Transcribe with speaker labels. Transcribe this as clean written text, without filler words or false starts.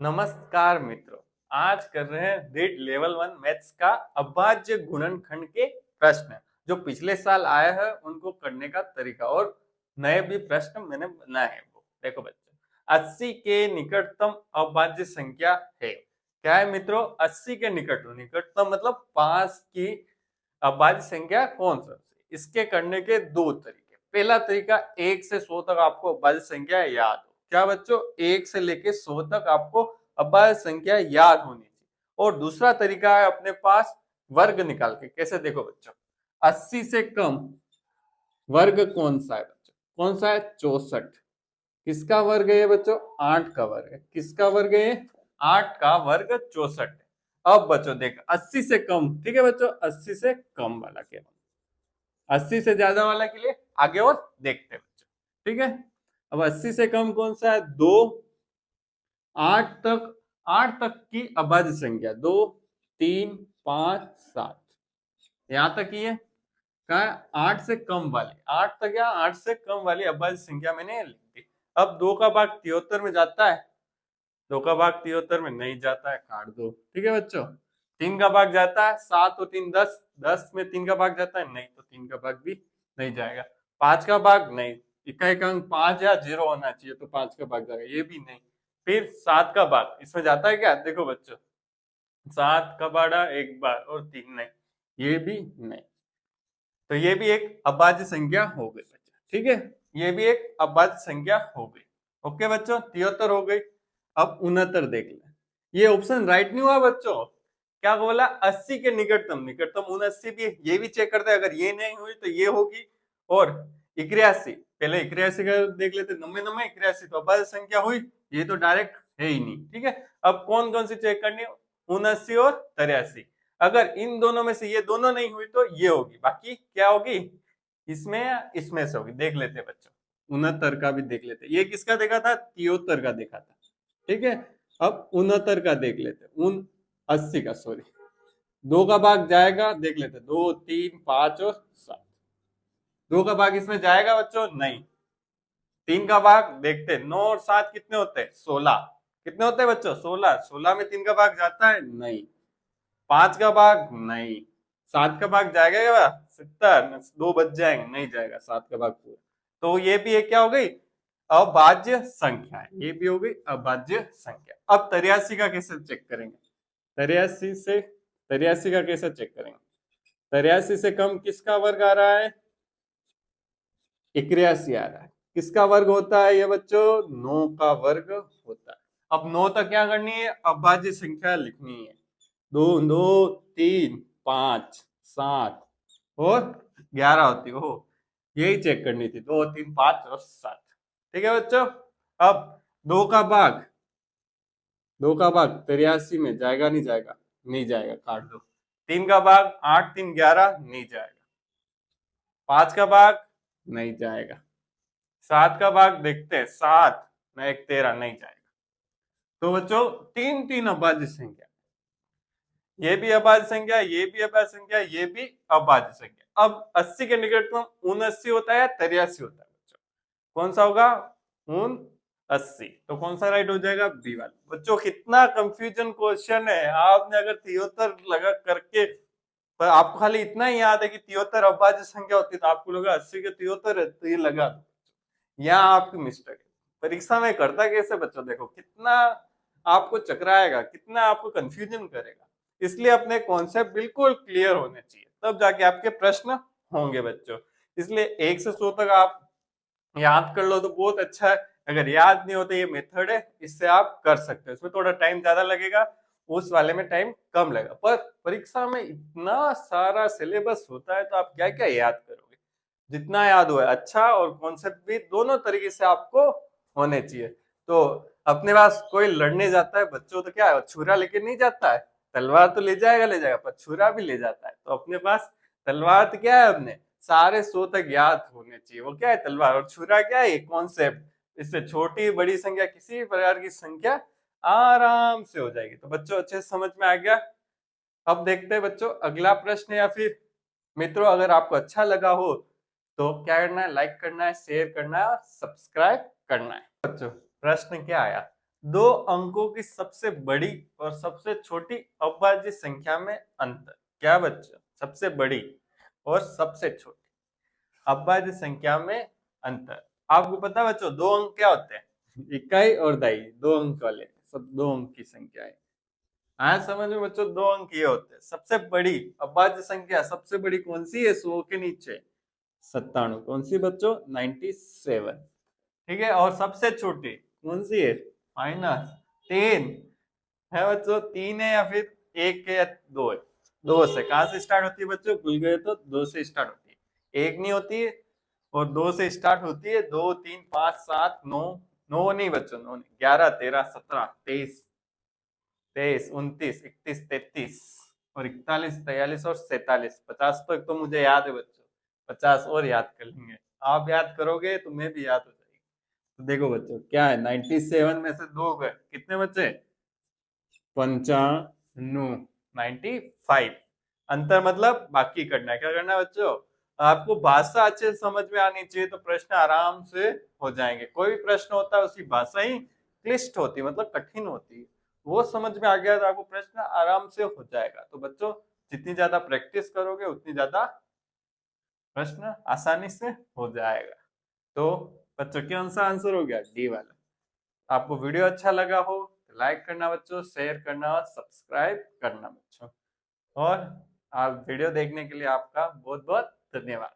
Speaker 1: नमस्कार मित्रों। आज कर रहे हैं रीड लेवल 1 मैथ्स का अभाज्य गुणनखंड के प्रश्न जो पिछले साल आए हैं उनको करने का तरीका और नए भी प्रश्न मैंने बनाए हैं। वो देखो बच्चों, 80 के निकटतम अभाज्य संख्या है। क्या है मित्रों? 80 के निकटतम मतलब 5 की अभाज्य संख्या कौन सा? इसके करने के दो तरीके। पहला तरीका 1 से 100 तक आपको अभाज्य संख्या याद हो। क्या बच्चों? 1 से लेके 100 तक आपको अभाज्य संख्या याद होनी चाहिए। और दूसरा तरीका है अपने पास वर्ग निकाल के। कैसे? देखो बच्चों, 80 से कम वर्ग कौन सा है बच्चों? कौन सा है? 64। किसका वर्ग है बच्चों? 8 का वर्ग है। किसका वर्ग है? 8 का वर्ग 64 है। अब बच्चों देख, 80 से कम, ठीक है बच्चों, 80 से कम वाला केवल, 80 से ज्यादा वाला के लिए आगे और देखते हैं बच्चों। ठीक है, अब 80 से कम कौन सा है? 2, 8 तक, 8 तक की अभाज्य संख्या 2, 3, 5, 7, यहां तक ही है। कहा 8 से कम वाली, 8 तक या 8 से कम वाली अभाज्य संख्या मैंने लिख दी। अब 2 का भाग 73 में जाता है? 2 का भाग 73 में नहीं जाता है, काट दो। ठीक है बच्चों, 3 का भाग जाता है? 7 और 3 10, 10 में 3 का भाग जाता है? नहीं, तो 3 का भाग भी नहीं जाएगा। 5 का भाग नहीं, इकाई का अंक 5 या 0 होना चाहिए, तो 5 का भाग जाएगा, ये भी नहीं। फिर 7 का भाग इसमें जाता है क्या? देखो बच्चों, 7 का भाड़ा एक बार और 3 नहीं, ये भी नहीं। तो ये भी एक अभाज्य संख्या हो गई बच्चों। ठीक है, ये भी एक अभाज्य संख्या हो गई। ओके बच्चों, 73 हो गई। अब 69 देख ले। ये ऑप्शन राइट नहीं हुआ बच्चों। क्या बोला? 80 के निकटतम, निकटतम 79 भी है, ये भी चेक करते हैं। अगर ये नहीं हुई तो ये होगी। और 81, पहले 81 का देख लेते, 90 90 81 तो अभाज्य संख्या हुई, ये तो डायरेक्ट है ही नहीं। ठीक है, अब कौन कौन सी चेक करनी है? 79 और 83। अगर इन दोनों में से ये दोनों नहीं हुई तो ये होगी, बाकी क्या होगी? इसमें इसमें से होगी। देख लेते बच्चों, 69 का भी देख लेते। ये किसका देखा था? 73 का देखा था। ठीक है, अब 69 का देख लेते, 80 का, सॉरी। 2 का भाग जाएगा, देख लेते, 2, 3, 5 और 7। 2 का भाग इसमें जाएगा बच्चों? नहीं। 3 का भाग देखते, 9 और 7 कितने होते हैं? 16। कितने होते हैं बच्चों? 16। 16 में 3 का भाग जाता है? नहीं। 5 का भाग नहीं। 7 का भाग जाएगा क्या? 70, 2 बच जाएंगे, नहीं जाएगा 7 का भाग पूरा। तो ये भी एक क्या हो गई? अभाज्य संख्या है। ये भी हो गई अभाज्य संख्या। अब 83 का कैसे चेक करेंगे? 83 का कैसे चेक करेंगे? 83 से कम किसका वर्ग आ रहा है? 81 आ रहा है। किसका वर्ग होता है ये बच्चों? 9 का वर्ग होता है। अब 9 तक क्या करनी है? अभाज्य संख्या लिखनी है। 2, 2, 3, 5, 7 और 11 होती हो, यही चेक करनी थी। 2, 3, 5 और 7। ठीक है बच्चों, अब 2 का भाग, 2 का भाग 83 में जाएगा? नहीं जाएगा? नहीं जाएगा, काट दो। 3 का भाग 8, 3, 11, नहीं जाएगा। 5 का भाग नहीं जाएगा। 7 का भाग देखते हैं, 7 में 1 13, नहीं जाएगा। तो बच्चों तीन तीन अभाज्य संख्या, ये भी अभाज्य संख्या, ये भी अभाज्य संख्या, ये भी अभाज्य संख्या। अब 80 के निकटतम 79 होता है या 83 होता है बच्चों? कौन सा होगा? 79। तो कौन सा राइट हो जाएगा? बी वाला। बच्चों कितना कंफ्यूजन क्वेश्चन है। आपने अगर 73 लगा करके, पर आपको खाली इतना ही याद है कि 73 अभाज्य संख्या होती है, तो आपको लगा 80 के 73 है, तो ये लगा दो। यहाँ आपकी मिस्टेक है। परीक्षा में करता कैसे बच्चों? देखो कितना आपको चकराएगा, कितना आपको कंफ्यूजन करेगा। इसलिए अपने कॉन्सेप्ट बिल्कुल क्लियर होने चाहिए, तब जाके आपके प्रश्न होंगे बच्चों। इसलिए 1 से 100 तक आप याद कर लो तो बहुत अच्छा है। अगर याद नहीं होता, ये मेथड है, इससे आप कर सकते हो। इसमें थोड़ा टाइम ज्यादा लगेगा, उस वाले में टाइम कम लगेगा। पर परीक्षा में इतना सारा सिलेबस होता है, तो आप क्या क्या याद करोगे? जितना याद हुआ अच्छा, और कॉन्सेप्ट भी दोनों तरीके से आपको होने चाहिए। तो अपने पास कोई लड़ने जाता है बच्चों, तो क्या है, छुरा लेके नहीं जाता है। तलवार तो ले जाएगा, पर छुरा भी ले जाता है। तो अपने पास तलवार तो क्या है, अपने सारे 100 तक याद होने चाहिए। वो क्या है? तलवार। और छुरा क्या है? कॉन्सेप्ट। इससे छोटी बड़ी संख्या, किसी भी प्रकार की संख्या आराम से हो जाएगी। तो बच्चों अच्छे से समझ में आ गया। अब देखते हैं बच्चों अगला प्रश्न। या फिर मित्रों, अगर आपको अच्छा लगा हो तो क्या करना है? लाइक करना है, शेयर करना है और सब्सक्राइब करना है। बच्चों प्रश्न क्या आया? दो अंकों की सबसे बड़ी और सबसे छोटी अविभाज्य संख्या में अंतर। क्या बच्चों? सबसे बड़ी और सबसे छोटी अविभाज्य संख्या में अंतर। आपको पता है बच्चों दो अंक क्या होते हैं? इकाई और दहाई, दो अंक वाले सब दो अंक की संख्या है। आज समझ में बच्चों दो अंक ये होते हैं। सबसे बड़ी अविभाज्य संख्या सबसे बड़ी कौन सी है? 100 के नीचे 97। कौन सी बच्चों? 97। ठीक है। और सबसे छोटी कौन सी है? -3 है बच्चों। 3 है या फिर 1 है या 2 है? 2 से। कहां से स्टार्ट होती है बच्चों? भूल गए तो 2 से स्टार्ट होती है। 1 नहीं होती है और 2 से स्टार्ट होती है। 2 3 5 7 9। 9 नहीं बच्चों, 9 नहीं। 11 13 17 23 23 29 31 33 और 41 43 और 47। 50 तो एक तो मुझे याद है बच्चों। 50 और याद कर लेंगे। आप याद करोगे तो मैं भी याद हो जाएगी। तो देखो बच्चों क्या है, 97 में से 2 गए, कितने बचे? 95। 95। अंतर मतलब बाकी करना है। क्या करना है बच्चों? आपको भाषा अच्छे से समझ में आनी चाहिए तो प्रश्न आराम से हो जाएंगे। कोई भी प्रश्न होता है उसकी भाषा ही क्लिष्ट होती है, मतलब कठिन होती है। वो समझ में आ गया तो आपको प्रश्न आराम से हो जाएगा। तो बच्चों जितनी ज्यादा प्रैक्टिस करोगे उतनी ज्यादा प्रश्न आसानी से हो जाएगा। तो बच्चों कौन सा आंसर हो गया? डी वाला। आपको वीडियो अच्छा लगा हो तो लाइक करना बच्चों, शेयर करना और सब्सक्राइब करना बच्चों। और आप वीडियो देखने के लिए आपका बहुत बहुत धन्यवाद।